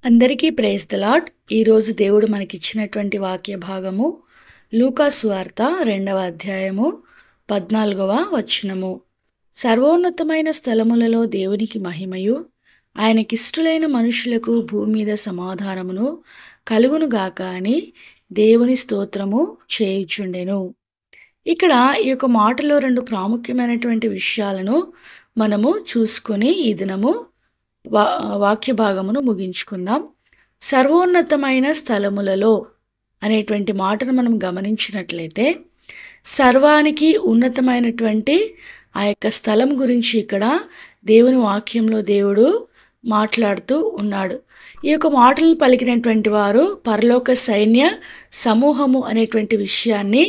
అందరికీ praise the lord. ఈరోజు దేవుడు మనకిచ్చినటువంటి వాక్య భాగము లూకా సువార్త 2వ అధ్యాయము 14వ వచనము. సర్వోన్నతమైన స్థలములలో దేవునికి మహిమయు, ఆయనకిష్టులైన మనుషులకు భూమి మీద సమాధానమును కలుగునుగాక అని దేవుని స్తోత్రము చేయుచుండెను. ఇక్కడ ఈ యొక్క మాటలో రెండు ప్రాముఖ్యమైనటువంటి విషయాలను మనము చూసుకొని ఈ దినము వాక్య భాగమును ముగించుకుందాం. సర్వోన్నతమైన స్థలములలో అనేటువంటి మాటను మనం గమనించినట్లయితే సర్వానికి ఉన్నతమైనటువంటి ఆ యొక్క స్థలం గురించి ఇక్కడ దేవుని వాక్యంలో దేవుడు మాట్లాడుతూ ఉన్నాడు. ఈ యొక్క మాటలను పలికినటువంటి వారు పరలోక సైన్య సమూహము అనేటువంటి విషయాన్ని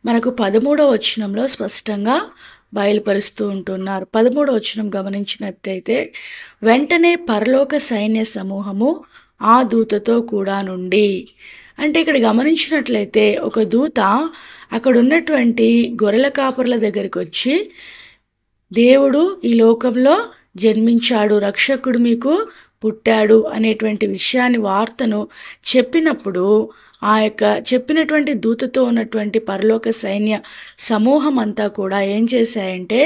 మనకు 13వ వచనంలో స్పష్టంగా బయలుపరుస్తూ ఉంటున్నారు. 13వ వచనం గమనించినట్లయితే, వెంటనే పరలోక సైన్య సమూహము ఆ దూతతో కూడా నుండి, అంటే ఇక్కడ గమనించినట్లయితే ఒక దూత అక్కడ ఉన్నటువంటి గొర్రెల కాపరుల దగ్గరికి వచ్చి, దేవుడు ఈ లోకంలో జన్మించాడు, రక్షకుడు మీకు పుట్టాడు అనేటువంటి విషయాన్ని వార్తను చెప్పినప్పుడు ఆ యొక్క చెప్పినటువంటి దూతతో ఉన్నటువంటి పరలోక సైన్య సమూహం అంతా కూడా ఏం చేశాయంటే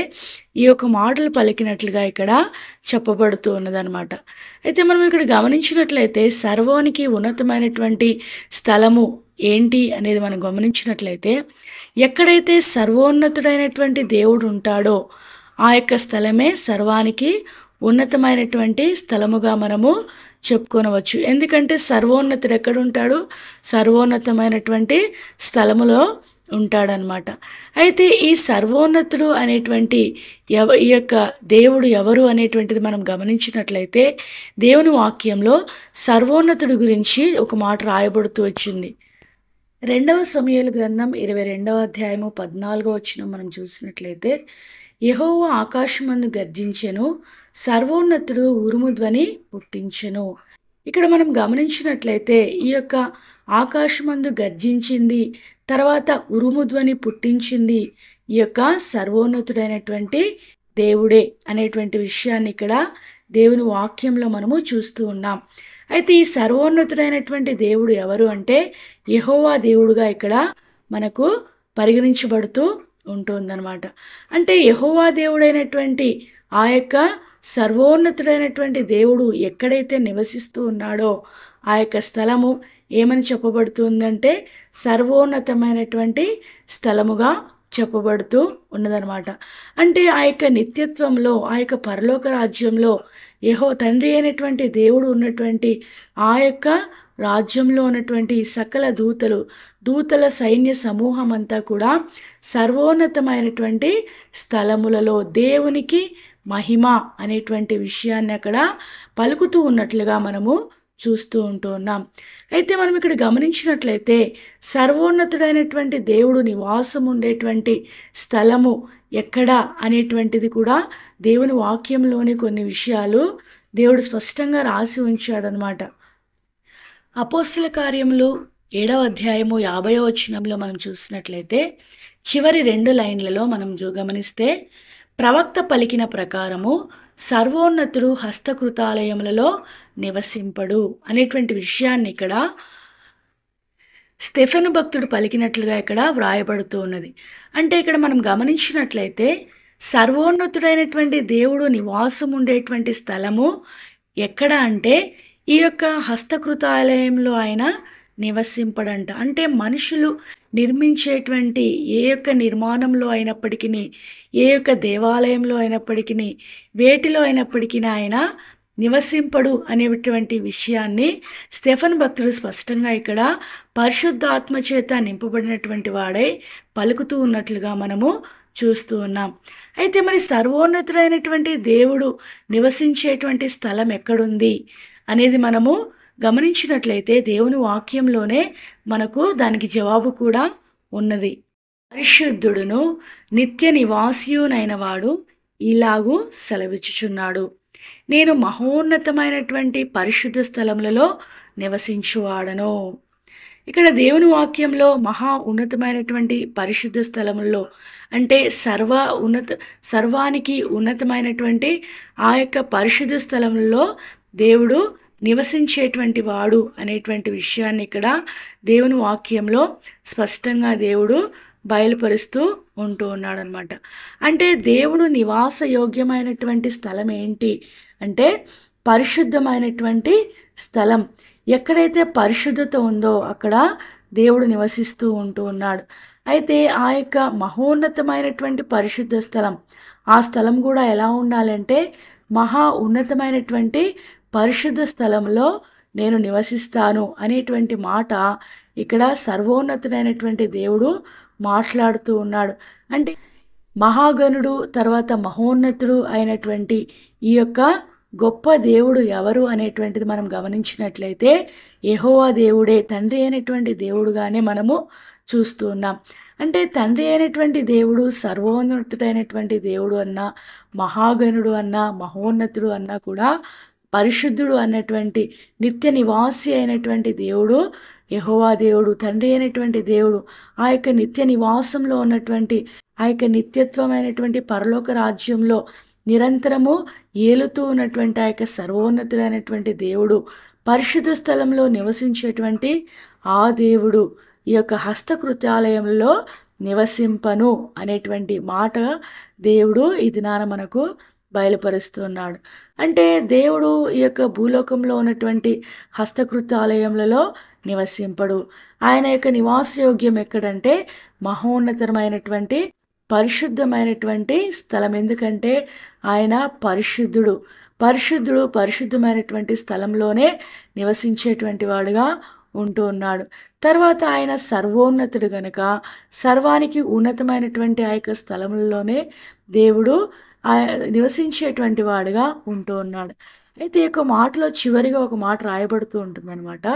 ఈ యొక్క మాటలు పలికినట్లుగా ఇక్కడ చెప్పబడుతూ ఉన్నదనమాట. అయితే మనం ఇక్కడ గమనించినట్లయితే సర్వానికి ఉన్నతమైనటువంటి స్థలము ఏంటి అనేది మనం గమనించినట్లయితే, ఎక్కడైతే సర్వోన్నతుడైనటువంటి దేవుడు ఉంటాడో ఆ యొక్క స్థలమే సర్వానికి ఉన్నతమైనటువంటి స్థలముగా మనము చెప్పుకొనవచ్చు. ఎందుకంటే సర్వోన్నతుడు ఎక్కడ ఉంటాడు? సర్వోన్నతమైనటువంటి స్థలములో ఉంటాడనమాట. అయితే ఈ సర్వోన్నతుడు అనేటువంటి ఈ యొక్క దేవుడు ఎవరు అనేటువంటిది మనం గమనించినట్లయితే దేవుని వాక్యంలో సర్వోన్నతుడు గురించి ఒక మాట రాయబడుతూ వచ్చింది. 2వ సమూయేలు గ్రంథం 22వ అధ్యాయము 14వ వచనం మనం చూసినట్లయితే, యెహోవా ఆకాశమందు గర్జించెను, సర్వోన్నతుడు ఉరుము ధ్వని పుట్టించెను. ఇక్కడ మనం గమనించినట్లయితే ఈ యొక్క ఆకాశమందు గర్జించింది, తర్వాత ఉరుము ధ్వని పుట్టించింది ఈ యొక్క సర్వోన్నతుడైనటువంటి దేవుడే అనేటువంటి విషయాన్ని ఇక్కడ దేవుని వాక్యంలో మనము చూస్తూ ఉన్నాం. అయితే ఈ సర్వోన్నతుడైనటువంటి దేవుడు ఎవరు అంటే యెహోవా దేవుడుగా ఇక్కడ మనకు పరిగణించబడుతూ ఉంటుందన్నమాట. అంటే యెహోవా దేవుడైనటువంటి ఆ యొక్క సర్వోన్నతుడైనటువంటి దేవుడు ఎక్కడైతే నివసిస్తూ ఉన్నాడో ఆ యొక్క స్థలము ఏమని చెప్పబడుతుందంటే సర్వోన్నతమైనటువంటి స్థలముగా చెప్పబడుతూ ఉన్నదనమాట. అంటే ఆ యొక్క నిత్యత్వంలో ఆ యొక్క పరలోక రాజ్యంలో తండ్రి అయినటువంటి దేవుడు ఉన్నటువంటి ఆ యొక్క రాజ్యంలో ఉన్నటువంటి సకల దూతల సైన్య సమూహం అంతా కూడా సర్వోన్నతమైనటువంటి స్థలములలో దేవునికి మహిమ అనేటువంటి విషయాన్ని అక్కడ పలుకుతూ ఉన్నట్లుగా మనము చూస్తూ ఉంటున్నాం. అయితే మనం ఇక్కడ గమనించినట్లయితే సర్వోన్నతుడైనటువంటి దేవుడు నివాసం ఉండేటువంటి స్థలము ఎక్కడ అనేటువంటిది కూడా దేవుని వాక్యంలోని కొన్ని విషయాలు దేవుడు స్పష్టంగా రాసి ఉంచాడనమాట. అపోస్తల కార్యములు 7వ అధ్యాయము 50వ వచనంలో మనం చూసినట్లయితే చివరి 2 లైన్లలో మనం గమనిస్తే, ప్రవక్త పలికిన ప్రకారము సర్వోన్నతుడు హస్తకృతాలయములలో నివసింపడు అనేటువంటి విషయాన్ని ఇక్కడ స్టెఫెను భక్తుడు పలికినట్లుగా ఇక్కడ వ్రాయబడుతూ ఉన్నది. అంటే ఇక్కడ మనం గమనించినట్లయితే సర్వోన్నతుడైనటువంటి దేవుడు నివాసం ఉండేటువంటి స్థలము ఎక్కడ అంటే ఈ యొక్క హస్తకృతాలయంలో ఆయన నివసింపడంట. అంటే మనుషులు నిర్మించేటువంటి ఏ యొక్క నిర్మాణంలో అయినప్పటికీ, ఏ యొక్క దేవాలయంలో అయినప్పటికీ, వేటిలో అయినప్పటికీ ఆయన నివసింపడు అనేటువంటి విషయాన్ని స్టెఫెను భక్తుడు స్పష్టంగా ఇక్కడ పరిశుద్ధాత్మ చేత నింపబడినటువంటి వాడై పలుకుతూ ఉన్నట్లుగా మనము చూస్తూ ఉన్నాం. అయితే మరి సర్వోన్నతుడైనటువంటి దేవుడు నివసించేటువంటి స్థలం ఎక్కడుంది అనేది మనము గమనించినట్లయితే దేవుని వాక్యంలోనే మనకు దానికి జవాబు కూడా ఉన్నది. పరిశుద్ధుడును నిత్య నివాసియునైన వాడు ఇలాగూ సెలవిచ్చుచున్నాడు, నేను మహోన్నతమైనటువంటి పరిశుద్ధ స్థలములలో నివసించువాడను. ఇక్కడ దేవుని వాక్యంలో మహా ఉన్నతమైనటువంటి పరిశుద్ధ స్థలముల్లో అంటే సర్వానికి ఉన్నతమైనటువంటి ఆ యొక్క పరిశుద్ధ స్థలములలో దేవుడు నివసించేటువంటి వాడు అనేటువంటి విషయాన్ని ఇక్కడ దేవుని వాక్యంలో స్పష్టంగా దేవుడు బయలుపరుస్తూ ఉంటూ ఉన్నాడనమాట. అంటే దేవుడు నివాస యోగ్యమైనటువంటి స్థలం ఏంటి అంటే పరిశుద్ధమైనటువంటి స్థలం. ఎక్కడైతే పరిశుద్ధత ఉందో అక్కడ దేవుడు నివసిస్తూ ఉంటూ ఉన్నాడు. అయితే ఆ యొక్క మహోన్నతమైనటువంటి పరిశుద్ధ స్థలం, ఆ స్థలం కూడా ఎలా ఉండాలంటే మహా ఉన్నతమైనటువంటి పరిశుద్ధ స్థలంలో నేను నివసిస్తాను అనేటువంటి మాట ఇక్కడ సర్వోన్నతుడైనటువంటి దేవుడు మాట్లాడుతూ ఉన్నాడు. అంటే మహాగణుడు తర్వాత మహోన్నతుడు అయినటువంటి ఈ యొక్క గొప్ప దేవుడు ఎవరు అనేటువంటిది మనం గమనించినట్లయితే యెహోవా దేవుడే, తండ్రి అయినటువంటి దేవుడుగానే మనము చూస్తూ ఉన్నాం. అంటే తండ్రి అయినటువంటి దేవుడు సర్వోన్నతుడైనటువంటి దేవుడు అన్నా, మహాగణుడు అన్నా, మహోన్నతుడు అన్నా కూడా పరిశుద్ధుడు అన్నటువంటి నిత్య నివాసి అయినటువంటి దేవుడు యెహోవా దేవుడు, తండ్రి అయినటువంటి దేవుడు. ఆ యొక్క నిత్య నివాసంలో ఉన్నటువంటి ఆ యొక్క నిత్యత్వమైనటువంటి పరలోక రాజ్యంలో నిరంతరము ఏలుతూ ఉన్నటువంటి ఆ యొక్క సర్వోన్నతుడైనటువంటి దేవుడు, పరిశుద్ధ స్థలంలో నివసించేటువంటి ఆ దేవుడు ఈ యొక్క హస్తకృత్యాలయంలో నివసింపను అనేటువంటి మాట దేవుడు ఈ దినాన మనకు బయలుపరుస్తున్నాడు. అంటే దేవుడు ఈ యొక్క భూలోకంలో ఉన్నటువంటి హస్తకృత్యాలయములలో నివసింపడు. ఆయన యొక్క నివాసయోగ్యం ఎక్కడంటే మహోన్నతమైనటువంటి పరిశుద్ధమైనటువంటి స్థలం. ఎందుకంటే ఆయన పరిశుద్ధుడు, పరిశుద్ధమైనటువంటి స్థలంలోనే నివసించేటువంటి వాడుగా ఉంటూ ఉన్నాడు. తర్వాత ఆయన సర్వోన్నతుడు గనుక సర్వానికి ఉన్నతమైనటువంటి ఆ యొక్క స్థలంలోనే దేవుడు నివసించేటువంటి వాడుగా ఉంటూ ఉన్నాడు. అయితే ఈ యొక్క మాటలో చివరిగా ఒక మాట రాయబడుతూ ఉంటుందన్నమాట.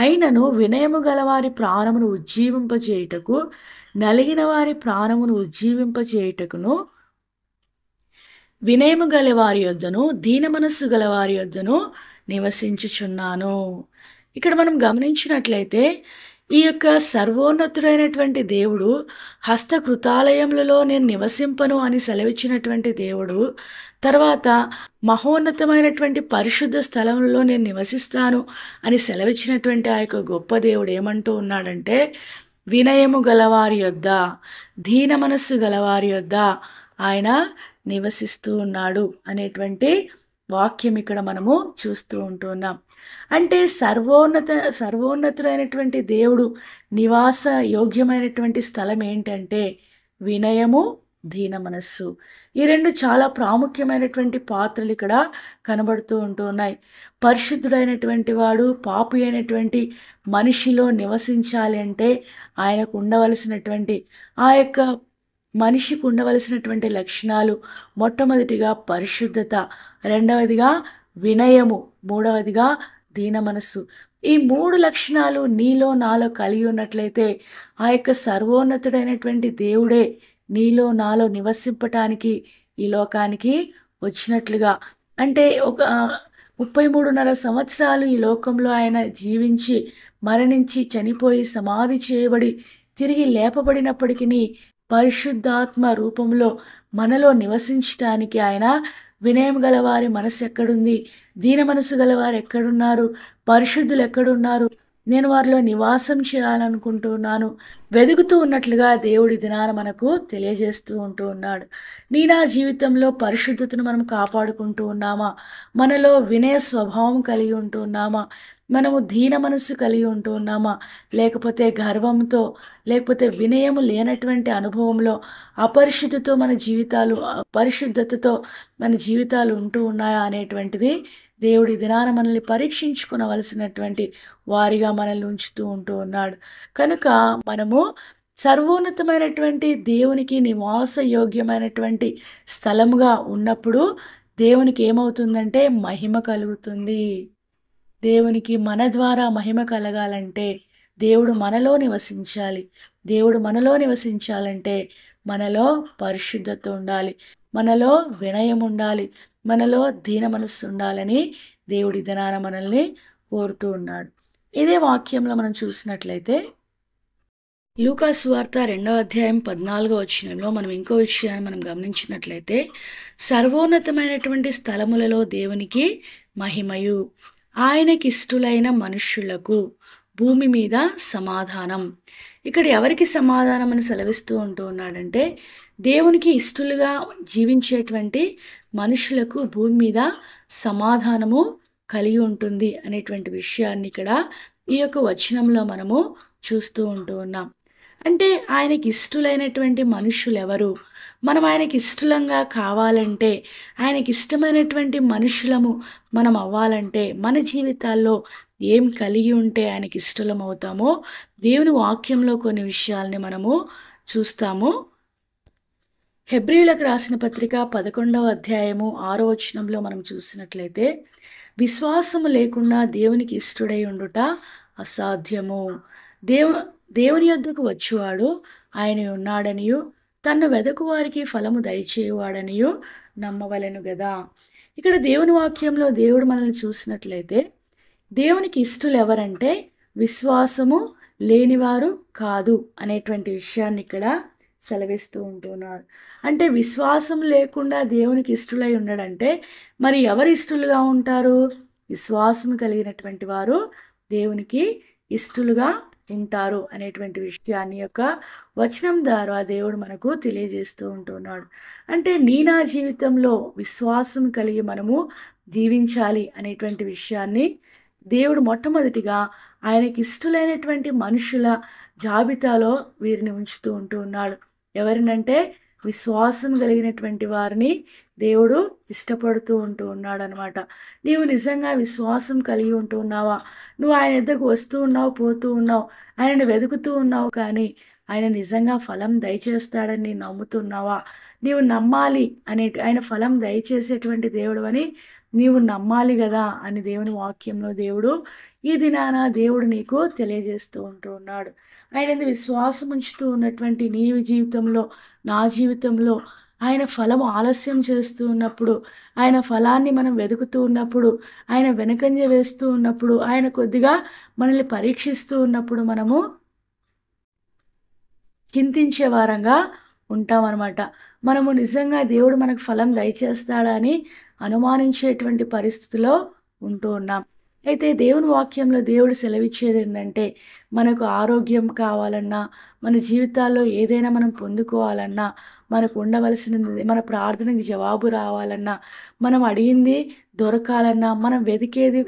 అయినను వినయము గలవారి ప్రాణమును ఉజ్జీవింపజేయుటకు, నలిగిన వారి ప్రాణమును ఉజ్జీవింపజేయుటకును, వినయము గలవారి యొద్దను దీన మనస్సు గలవారి యొద్దను నివసించుచున్నాను. ఇక్కడ మనం గమనించినట్లయితే ఈ యొక్క సర్వోన్నతుడైనటువంటి దేవుడు హస్తకృతాలయములలో నేను నివసింపను అని సెలవిచ్చినటువంటి దేవుడు, తర్వాత మహోన్నతమైనటువంటి పరిశుద్ధ స్థలంలో నేను నివసిస్తాను అని సెలవిచ్చినటువంటి ఆ యొక్క గొప్ప దేవుడు ఏమంటూ ఉన్నాడంటే వినయము గలవారి యొద్ద, దీన మనస్సు గలవారి యొద్ద ఆయన నివసిస్తూ ఉన్నాడు అనేటువంటి వాక్యం ఇక్కడ మనము చూస్తూ ఉంటున్నాం. అంటే సర్వోన్నతుడైనటువంటి దేవుడు నివాస యోగ్యమైనటువంటి స్థలం ఏంటంటే వినయము, దీన మనస్సు. ఈ రెండు చాలా ప్రాముఖ్యమైనటువంటి పాత్రలు ఇక్కడ కనబడుతూ ఉంటున్నాయి. పరిశుద్ధుడైనటువంటి వాడు పాపి అయినటువంటి మనిషిలో నివసించాలి అంటే ఆయనకు ఉండవలసినటువంటి ఆ యొక్క మనిషికి ఉండవలసినటువంటి లక్షణాలు మొట్టమొదటిగా పరిశుద్ధత, రెండవదిగా వినయము, మూడవదిగా దీన మనస్సు. ఈ మూడు లక్షణాలు నీలో నాలో కలిగి ఉన్నట్లయితే ఆ యొక్క సర్వోన్నతుడైనటువంటి దేవుడే నీలో నాలో నివసింపటానికి ఈ లోకానికి వచ్చినట్లుగా. అంటే ఒక 33.5 సంవత్సరాలు ఈ లోకంలో ఆయన జీవించి మరణించి చనిపోయి సమాధి చేయబడి తిరిగి లేపబడినప్పటికీ పరిశుద్ధాత్మ రూపంలో మనలో నివసించటానికి ఆయన వినయం గలవారి మనసు ఎక్కడుంది, దీన మనసు గలవారు ఎక్కడున్నారు, పరిశుద్ధులు ఎక్కడున్నారు, నేను వారిలో నివాసం చేయాలనుకుంటున్నాను వెదుగుతూ ఉన్నట్లుగా దేవుడి దినాన మనకు తెలియజేస్తూ ఉంటూ ఉన్నాడు. నా జీవితంలో పరిశుద్ధతను మనం కాపాడుకుంటూ ఉన్నామా, మనలో వినయ స్వభావం కలిగి ఉంటూ ఉన్నామా, మనము దీన మనస్సు కలిగి ఉంటూ ఉన్నామా, లేకపోతే గర్వంతో లేకపోతే వినయము లేనటువంటి అనుభవంలో అపరిశుద్ధతో మన జీవితాలు పరిశుద్ధతతో మన జీవితాలు ఉంటూ ఉన్నాయా అనేటువంటిది దేవుడి దినాన మనల్ని పరీక్షించుకోవలసినటువంటి వారిగా మనల్ని ఉంచుతూ ఉంటూ ఉన్నాడు. కనుక మనము సర్వోన్నతమైనటువంటి దేవునికి నివాస యోగ్యమైనటువంటి స్థలముగా ఉన్నప్పుడు దేవునికి ఏమవుతుందంటే మహిమ కలుగుతుంది. దేవునికి మన ద్వారా మహిమ కలగాలంటే దేవుడు మనలో నివసించాలి. దేవుడు మనలో నివసించాలంటే మనలో పరిశుద్ధత ఉండాలి, మనలో వినయం ఉండాలి, మనలో దీన మనస్సు ఉండాలని దేవుడి దినాన మనల్ని కోరుతూ ఉన్నాడు. ఇదే వాక్యంలో మనం చూసినట్లయితే లూకా సువార్త 2వ అధ్యాయం 14వ వచనంలో మనం ఇంకో విషయాన్ని మనం గమనించినట్లయితే సర్వోన్నతమైనటువంటి స్థలములలో దేవునికి మహిమయు, ఆయనకిష్టులైన మనుష్యులకు భూమి మీద సమాధానం. ఇక్కడ ఎవరికి సమాధానం అని సెలవిస్తూ ఉంటూ ఉన్నాడంటే, దేవునికి ఇష్టలుగా జీవించేటువంటి మనుషులకు భూమి మీద సమాధానము కలిగి ఉంటుంది అనేటువంటి విషయాన్ని ఇక్కడ ఈ యొక్క వచనంలో మనము చూస్తూ ఉంటూ ఉన్నాం. అంటే ఆయనకి ఇష్టలైనటువంటి మనుషులెవరు? మనం ఆయనకి ఇష్టలంగా కావాలంటే, ఆయనకి ఇష్టమైనటువంటి మనుషులము మనం అవ్వాలంటే, మన జీవితాల్లో ఏం కలిగి ఉంటే ఆయనకి ఇష్టలం అవుతామో, దేవుని వాక్యంలో కొన్ని విషయాల్ని మనము చూస్తాము. హెబ్రీయులకు రాసిన పత్రిక 11వ అధ్యాయము 6వ వచనంలో మనం చూసినట్లయితే, విశ్వాసము లేకుండా దేవునికి ఇష్టడై ఉండుట అసాధ్యము. దేవు దేవుని యొద్దకు వచ్చువాడు ఆయన ఉన్నాడనియు, తన్ను వెదకు వారికి ఫలము దయచేయువాడనియు నమ్మవలెను గదా. ఇక్కడ దేవుని వాక్యంలో దేవుడు మనల్ని చూసినట్లయితే, దేవునికి ఇష్టలు ఎవరంటే విశ్వాసము లేనివారు కాదు అనేటువంటి విషయాన్ని ఇక్కడ సెలవిస్తూ ఉంటున్నారు. అంటే విశ్వాసం లేకుండా దేవునికి ఇష్టలై ఉండడంటే మరి ఎవరు ఇష్టలుగా ఉంటారు? విశ్వాసం కలిగినటువంటి వారు దేవునికి ఇష్టలుగా ఉంటారు అనేటువంటి విషయాన్ని యొక్క వచనం ద్వారా దేవుడు మనకు తెలియజేస్తూ ఉంటున్నాడు. అంటే నా జీవితంలో విశ్వాసం కలిగి మనము జీవించాలి అనేటువంటి విషయాన్ని దేవుడు మొట్టమొదటిగా ఆయనకి ఇష్టలైనటువంటి మనుషుల జాబితాలో వీరిని ఉంచుతూ ఉంటూ ఉన్నాడు. ఎవరినంటే విశ్వాసం కలిగినటువంటి వారిని దేవుడు ఇష్టపడుతూ ఉంటూ ఉన్నాడు అనమాట. నీవు నిజంగా విశ్వాసం కలిగి ఉంటూ ఉన్నావా? నువ్వు ఆయన ఎద్దకు వస్తూ ఉన్నావు, పోతూ ఉన్నావు, ఆయనను వెతుకుతూ ఉన్నావు, కానీ ఆయన నిజంగా ఫలం దయచేస్తాడని నీవు నమ్ముతున్నావా? నీవు నమ్మాలి ఆయన ఫలం దయచేసేటువంటి దేవుడు అని నీవు నమ్మాలి కదా అని దేవుని వాక్యంలో దేవుడు ఈ దినాన దేవుడు నీకు తెలియజేస్తూ ఉంటూ ఉన్నాడు. ఆయన విశ్వాసం ఉంచుతూ ఉన్నటువంటి నీ జీవితంలో, నా జీవితంలో ఆయన ఫలం ఆలస్యం చేస్తూ ఉన్నప్పుడు, ఆయన ఫలాన్ని మనం వెతుకుతూ ఉన్నప్పుడు, ఆయన వెనకంజ వేస్తూ ఉన్నప్పుడు, ఆయన కొద్దిగా మనల్ని పరీక్షిస్తూ ఉన్నప్పుడు మనము చింతించే వారంగా ఉంటామన్నమాట. మనము నిజంగా దేవుడు మనకు ఫలం దయచేస్తాడా అని అనుమానించేటువంటి పరిస్థితిలో ఉంటూ ఉన్నాం. అయితే దేవుని వాక్యంలో దేవుడు సెలవిచ్చేది ఏంటంటే, మనకు ఆరోగ్యం కావాలన్నా, మన జీవితాల్లో ఏదైనా మనం పొందుకోవాలన్నా, మనకు ఉండవలసినది, మన ప్రార్థనకి జవాబు రావాలన్నా, మనం అడిగింది దొరకాలన్నా, మనం వెతికేది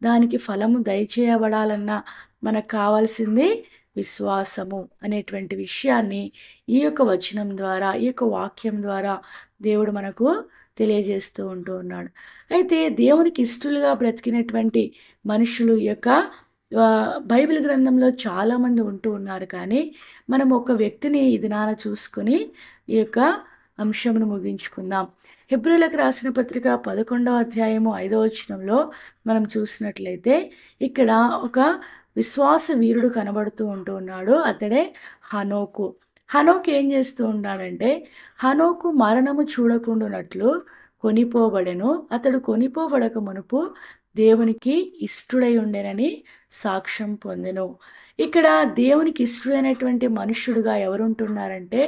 దానికి ఫలము దయచేయబడాలన్నా మనకు కావాల్సింది విశ్వాసము అనేటువంటి విషయాన్ని ఈ యొక్క వచనం ద్వారా, ఈ యొక్క వాక్యం ద్వారా దేవుడు మనకు తెలియజేస్తూ ఉంటూ ఉన్నాడు. అయితే దేవునికి ఇష్టలుగా బ్రతికినటువంటి మనుషులు యొక్క బైబిల్ గ్రంథంలో చాలామంది ఉంటూ ఉన్నారు. కానీ మనం ఒక వ్యక్తిని ఈ దినాన చూసుకొని ఈ యొక్క అంశమును ముగించుకుందాం. హెబ్రీయులకు రాసిన పత్రిక 11వ అధ్యాయము 5వ వచనంలో మనం చూసినట్లయితే ఇక్కడ ఒక విశ్వాస వీరుడు కనబడుతూ ఉంటూ ఉన్నాడు. అతడే హనోకు. హనోకు ఏం చేస్తూ ఉన్నాడంటే, హనోకు మరణము చూడకుండానట్లు కొనిపోబడెను. అతడు కొనిపోబడక మునుపు దేవునికి ఇష్టడై ఉండెనని సాక్ష్యం పొందెను. ఇక్కడ దేవునికి ఇష్టడైనటువంటి మనుష్యుడుగా ఎవరుంటున్నారంటే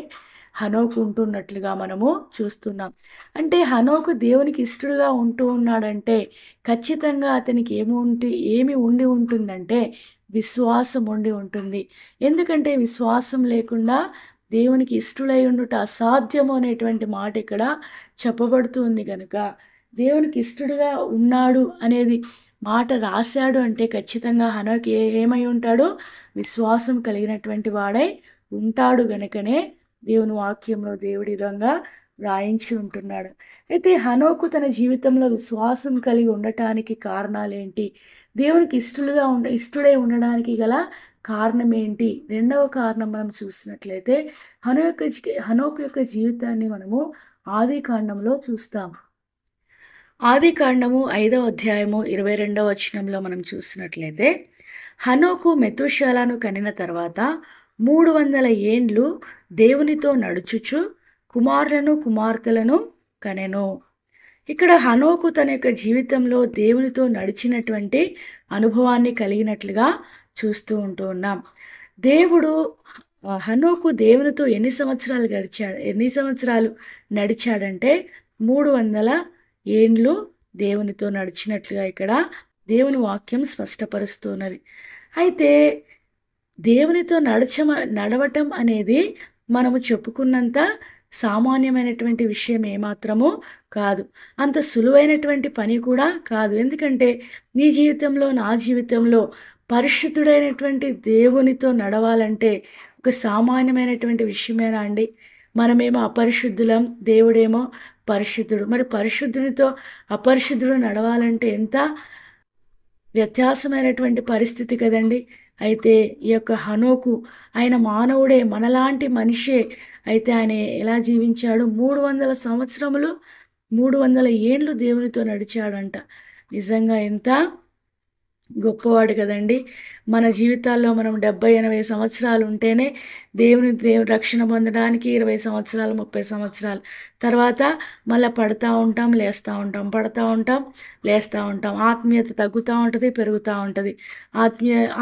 హనోకు ఉంటున్నట్లుగా మనము చూస్తున్నాం. అంటే హనోకు దేవునికి ఇష్టడుగా ఉంటూ ఉన్నాడంటే ఖచ్చితంగా అతనికి ఏమి ఉండి ఉంటుందంటే విశ్వాసం ఉండి ఉంటుంది. ఎందుకంటే విశ్వాసం లేకుండా దేవునికి ఇష్టడై ఉండుట అసాధ్యము అనేటువంటి మాట ఇక్కడ చెప్పబడుతుంది కనుక, దేవునికి ఇష్టడుగా ఉన్నాడు అనేది మాట రాశాడు అంటే ఖచ్చితంగా హనోకు ఏమై ఉంటాడు? విశ్వాసం కలిగినటువంటి వాడై ఉంటాడు గనుకనే దేవుని వాక్యంలో దేవుడి విధంగా రాయించి ఉంటున్నాడు. అయితే హనోకు తన జీవితంలో విశ్వాసం కలిగి ఉండటానికి కారణాలేంటి? దేవునికి ఇష్టడై ఉండడానికి గల కారణం ఏంటి? రెండవ కారణం మనం చూసినట్లయితే హనోకు యొక్క జీవితాన్ని మనము ఆది కాండంలో చూస్తాం. ఆది కాండము 5వ అధ్యాయము 22వ వచనంలో మనం చూసినట్లయితే, హనోకు మెతూషెలను కనిన తర్వాత 300 ఏండ్లు దేవునితో నడుచుచు కుమారులను కుమార్తెలను కనెను. ఇక్కడ హనోకు తన యొక్క జీవితంలో దేవునితో నడిచినటువంటి అనుభవాన్ని కలిగినట్లుగా చూస్తూ ఉంటూ ఉన్నాం. దేవుడు హనోకు దేవునితో ఎన్ని సంవత్సరాలు నడిచాడంటే 300 ఏండ్లు దేవునితో నడిచినట్లుగా ఇక్కడ దేవుని వాక్యం స్పష్టపరుస్తున్నది. అయితే దేవునితో నడవటం అనేది మనము చెప్పుకున్నంత సామాన్యమైనటువంటి విషయం ఏమాత్రము కాదు. అంత సులువైనటువంటి పని కూడా కాదు. ఎందుకంటే నీ జీవితంలో, నా జీవితంలో పరిశుద్ధుడైనటువంటి దేవునితో నడవాలంటే ఒక సామాన్యమైనటువంటి విషయమేనా అండి? మనమేమో అపరిశుద్ధులం, దేవుడేమో పరిశుద్ధుడు. మరి పరిశుద్ధునితో అపరిశుద్ధుడు నడవాలంటే ఎంత వ్యత్యాసమైనటువంటి పరిస్థితి కదండీ! అయితే ఈ యొక్క హనోకు ఆయన మానవుడే, మనలాంటి మనిషే. అయితే ఆయన ఎలా జీవించాడు? 300 సంవత్సరములు, 300 ఏండ్లు దేవునితో నడిచాడంట. నిజంగా ఎంత గొప్పవాడు కదండీ! మన జీవితాల్లో మనం 70, 80 సంవత్సరాలు ఉంటేనే దేవుని రక్షణ పొందడానికి 20 సంవత్సరాలు, 30 సంవత్సరాలు. తర్వాత మళ్ళా పడతా ఉంటాం, లేస్తా ఉంటాం, పడతా ఉంటాం, లేస్తా ఉంటాం. ఆత్మీయత తగ్గుతా ఉంటది, పెరుగుతా ఉంటది.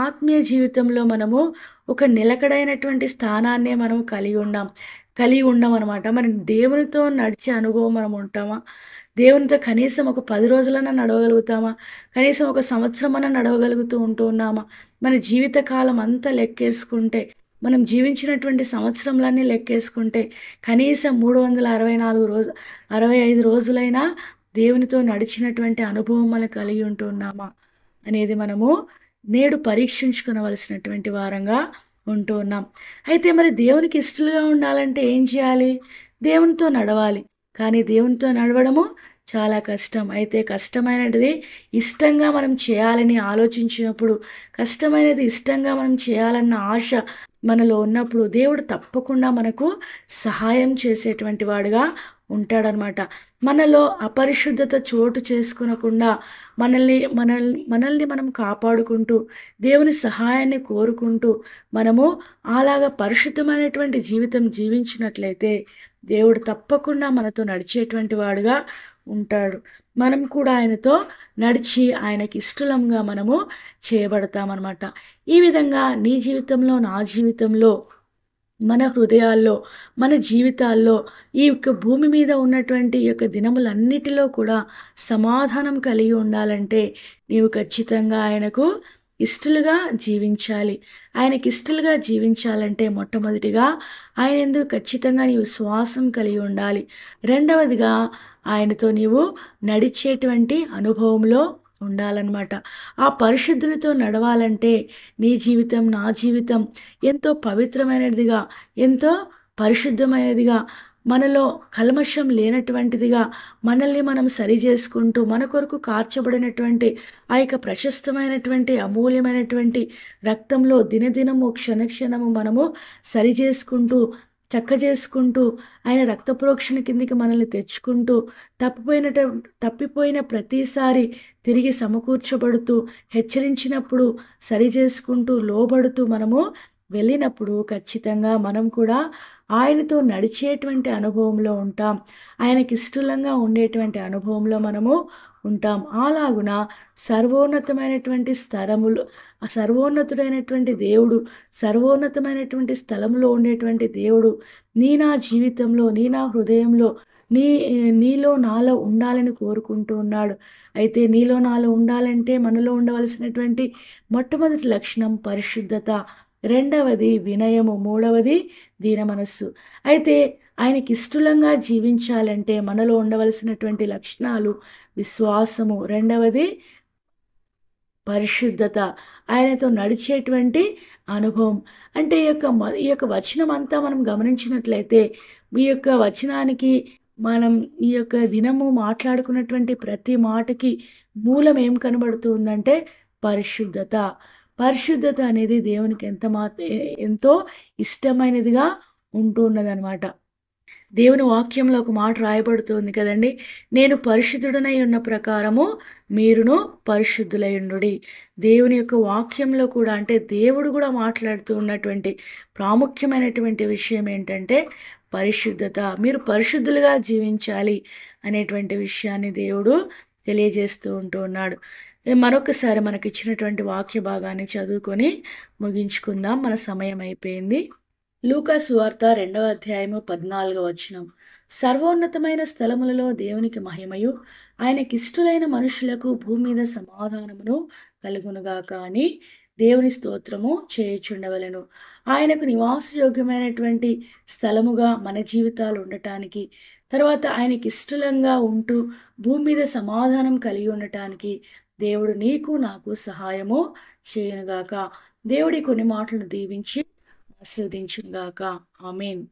ఆత్మీయ జీవితంలో మనము ఒక నిలకడైనటువంటి స్థానాన్నే మనం కలిగి ఉండమనమాట. మరి దేవునితో నడిచే అనుభవం మనం ఉంటామా? దేవునితో కనీసం ఒక 10 రోజులన్నా నడవగలుగుతామా? కనీసం ఒక సంవత్సరమన్నా నడవగలుగుతూ ఉన్నామా? మన జీవితకాలం అంతా లెక్కేసుకుంటే, మనం జీవించినటువంటి సంవత్సరములన్నీ లెక్కేసుకుంటే, కనీసం 65 రోజులైనా దేవునితో నడిచినటువంటి అనుభవం మనం కలిగి ఉన్నామా? అనేది మనము నేడు పరీక్షించుకొనవలసినటువంటి వారంగా ఉంటూ ఉన్నాం. అయితే మరి దేవునికి ఇష్టలుగా ఉండాలంటే ఏం చేయాలి? దేవునితో నడవాలి. కానీ దేవునితో నడవడము చాలా కష్టం. అయితే కష్టమైనది ఇష్టంగా మనం చేయాలని ఆలోచించినప్పుడు, కష్టమైనది ఇష్టంగా మనం చేయాలన్న ఆశ మనలో ఉన్నప్పుడు దేవుడు తప్పకుండా మనకు సహాయం చేసేటువంటి వాడుగా ఉంటాడనమాట. మనలో అపరిశుద్ధత చోటు చేసుకొనకుండా మనల్ని మనం కాపాడుకుంటూ, దేవుని సహాయాన్ని కోరుకుంటూ, మనము అలాగా పరిశుద్ధమైనటువంటి జీవితం జీవించినట్లయితే దేవుడు తప్పకుండా మనతో నడిచేటువంటి వాడుగా ఉంటాడు. మనం కూడా ఆయనతో నడిచి ఆయనకి ఇష్టలంగా మనము చేయబడతామనమాట. ఈ విధంగా నీ జీవితంలో, నా జీవితంలో, మన హృదయాల్లో, మన జీవితాల్లో ఈ యొక్క భూమి మీద ఉన్నటువంటి ఈ యొక్క దినములన్నిటిలో కూడా సమాధానం కలిగి ఉండాలంటే నీవు ఖచ్చితంగా ఆయనకు ఇష్టలుగా జీవించాలి. ఆయనకి ఇష్టలుగా జీవించాలంటే మొట్టమొదటిగా ఆయన యందు ఖచ్చితంగా నీవు విశ్వాసం కలిగి ఉండాలి. రెండవదిగా ఆయనతో నీవు నడిచేటువంటి అనుభవంలో ఉండాలన్నమాట. ఆ పరిశుద్ధునితో నడవాలంటే నీ జీవితం, నా జీవితం ఎంతో పవిత్రమైనదిగా, ఎంతో పరిశుద్ధమైనదిగా, మనలో కల్మషం లేనటువంటిదిగా, మనల్ని మనం సరిచేసుకుంటూ, మన కొరకు కార్చబడినటువంటి ఆ యొక్క ప్రశస్తమైనటువంటి, అమూల్యమైనటువంటి రక్తంలో దినదినము, క్షణక్షణము మనము సరిచేసుకుంటూ, చక్కజేసుకుంటూ, ఆయన రక్త ప్రోక్షణ కిందికి మనల్ని తెచ్చుకుంటూ, తప్పిపోయిన ప్రతిసారి తిరిగి సమకూర్చబడుతూ, హెచ్చరించినప్పుడు సరిచేసుకుంటూ, లోబడుతూ మనము వెళ్ళినప్పుడు ఖచ్చితంగా మనం కూడా ఆయనతో నడిచేటువంటి అనుభవంలో ఉంటాం. ఆయనకి ఇష్టలంగా ఉండేటువంటి అనుభవంలో మనము ఉంటాం. అలాగున సర్వోన్నతమైనటువంటి సర్వోన్నతుడైనటువంటి దేవుడు, సర్వోన్నతమైనటువంటి స్థలంలో ఉండేటువంటి దేవుడు నా జీవితంలో, నా హృదయంలో, నీలో నాలో ఉండాలని కోరుకుంటూ ఉన్నాడు. అయితే నీలో నాలో ఉండాలంటే మనలో ఉండవలసినటువంటి మొట్టమొదటి లక్షణం పరిశుద్ధత, రెండవది వినయము, మూడవది దీన మనస్సు. అయితే ఆయనకి ఇష్టలంగా జీవించాలంటే మనలో ఉండవలసినటువంటి లక్షణాలు విశ్వాసము, రెండవది పరిశుద్ధత, ఆయనతో నడిచేటువంటి అనుభవం. అంటే ఈ యొక్క వచనం అంతా మనం గమనించినట్లయితే, ఈ యొక్క వచనానికి మనం ఈ యొక్క దినము మాట్లాడుకున్నటువంటి ప్రతి మాటకి మూలం ఏం కనబడుతుందంటే పరిశుద్ధత. పరిశుద్ధత అనేది దేవునికి ఎంతో ఇష్టమైనదిగా ఉంటున్నదనమాట. దేవుని వాక్యంలో ఒక మాట రాయబడుతుంది కదండి, నేను పరిశుద్ధుడనై ఉన్న ప్రకారము మీరును పరిశుద్ధులై ఉండుడి. దేవుని యొక్క వాక్యంలో కూడా, అంటే దేవుడు కూడా మాట్లాడుతూ ఉన్నటువంటి ప్రాముఖ్యమైనటువంటి విషయం ఏంటంటే పరిశుద్ధత. మీరు పరిశుద్ధులుగా జీవించాలి అనేటువంటి విషయాన్ని దేవుడు తెలియజేస్తూ ఉన్నాడు. మరొకసారి మనకి ఇచ్చినటువంటి వాక్య భాగాన్ని చదువుకొని ముగించుకుందాం. మన సమయం అయిపోయింది. లూకా సువార్త 2వ అధ్యాయము 14వ వచనం. సర్వోన్నతమైన స్థలములలో దేవునికి మహిమయు, ఆయనకిష్టులైన మనుషులకు భూమి మీద సమాధానమును కలుగునుగాక అని దేవుని స్తోత్రము చేయుచుండవలెను. ఆయనకు నివాసయోగ్యమైనటువంటి స్థలముగా మన జీవితాలు ఉండటానికి, తర్వాత ఆయనకిష్టలంగా ఉంటూ భూమి మీద సమాధానం కలిగి ఉండటానికి దేవుడు నీకు నాకు సహాయము చేయనుగాక. దేవుడి కొన్ని మాటలను దీవించి ఆశీర్వదించునుగాక. ఆమేన్.